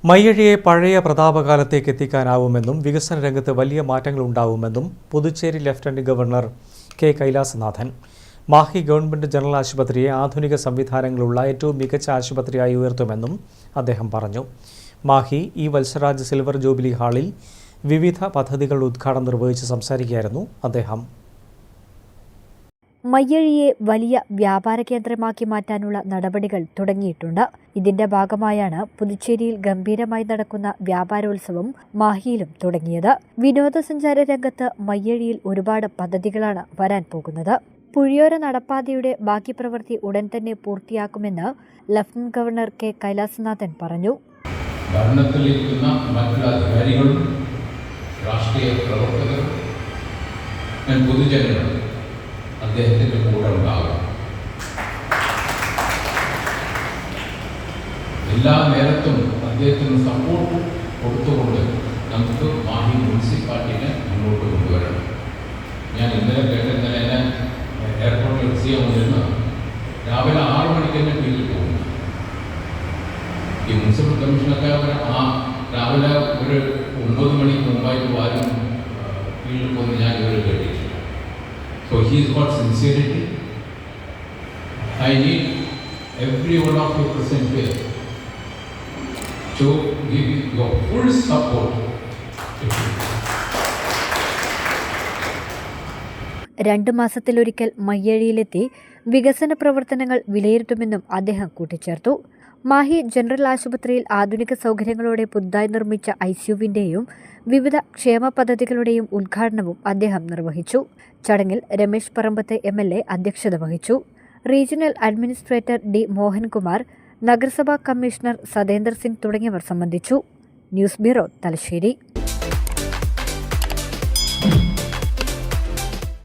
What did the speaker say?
മയ്യഴിയെ പഴയ പ്രതാപകാലത്തേക്ക് എത്തിക്കാനാവുമെന്നും വികസന രംഗത്ത് വലിയ മാറ്റങ്ങൾ ഉണ്ടാവുമെന്നും Puducherry lieutenant governor K Kailasanathan. Mahe government general ആശുപത്രിയെ ആധുനിക സംവിധാനങ്ങളുള്ള ഏറ്റവും മികച്ച ആശുപത്രിയായി ഉയർത്തുമെന്നും അദ്ദേഹം പറഞ്ഞു. Mahe E Vatsaraj silver jubilee ഹാളിൽ വിവിധ പദ്ധതികളുടെ ഉദ്ഘാടനം നിർവഹിച്ച് സംസാരിക്കുകയായിരുന്നു അദ്ദേഹം. മയ്യഴിയെ വലിയ വ്യാപാര കേന്ദ്രമാക്കി മാറ്റാനുള്ള നടപടികൾ തുടങ്ങിയിട്ടുണ്ട്. ഇതിന്റെ ഭാഗമായാണ് പുതുച്ചേരിയിൽ ഗംഭീരമായി നടക്കുന്ന വ്യാപാരോത്സവം മാഹിയിലും തുടങ്ങിയത്. വിനോദസഞ്ചാര രംഗത്ത് മയ്യഴിയിൽ ഒരുപാട് പദ്ധതികളാണ് വരാൻ പോകുന്നത്. പുഴിയോര നടപ്പാതയുടെ ബാക്കി പ്രവൃത്തി ഉടൻ തന്നെ പൂർത്തിയാക്കുമെന്ന് ലഫ്റ്റനന്റ് ഗവർണർ കെ കൈലാസനാഥൻ പറഞ്ഞു. ഭരണത്തിലിരിക്കുന്ന മറ്റുള്ള അധികാരികളും രാഷ്ട്രീയ പ്രവർത്തകരും പൊതുജനങ്ങളും അദ്ദേഹത്തിൻ്റെ കൂടെ ഉണ്ടാകും. എല്ലാ നേരത്തും അദ്ദേഹത്തിന് സപ്പോർട്ട് കൊടുത്തുകൊണ്ട് നമുക്ക് മാഹി മുനിസിപ്പാലിറ്റിനെ മുന്നോട്ട് കൊണ്ടുവരണം. ഞാൻ ഇന്നലെ എന്നെ എയർപോർട്ടിൽ എത്തിയാൽ വന്നിരുന്ന രാവിലെ 6 മണിക്ക് തന്നെ ഫീൽഡിൽ പോകുന്നു. ഈ മുനിസിപ്പൽ കമ്മീഷനൊക്കെ രാവിലെ ഒരു 9 മണിക്ക് മുമ്പായിട്ട് വാരും ഫീൽഡിൽ പോകുന്ന ഞാൻ ഇവരെ കേട്ടിട്ടില്ല. So he's got sincerity. I need every one of you present here to give your full support. 2 മാസത്തിലൊരിക്കൽ മയ്യഴിയിലെത്തി വികസന പ്രവർത്തനങ്ങൾ വിലയിരുത്തുമെന്നും അദ്ദേഹം കൂട്ടിച്ചേർത്തു. മാഹി ജനറൽ ആശുപത്രിയിൽ ആധുനിക സൗകര്യങ്ങളോടെ പുതുതായി നിർമ്മിച്ച ICUവിന്റെയും വിവിധ ക്ഷേമ പദ്ധതികളുടെയും ഉദ്ഘാടനവും അദ്ദേഹം നിർവഹിച്ചു. ചടങ്ങിൽ രമേശ് പറമ്പത്ത് MLA അധ്യക്ഷത വഹിച്ചു. റീജിയണൽ അഡ്മിനിസ്ട്രേറ്റർ D മോഹൻകുമാർ, നഗരസഭാ കമ്മീഷണർ സതേന്ദർ സിംഗ് തുടങ്ങിയവർ സംബന്ധിച്ചു. News bureau, Thalassery.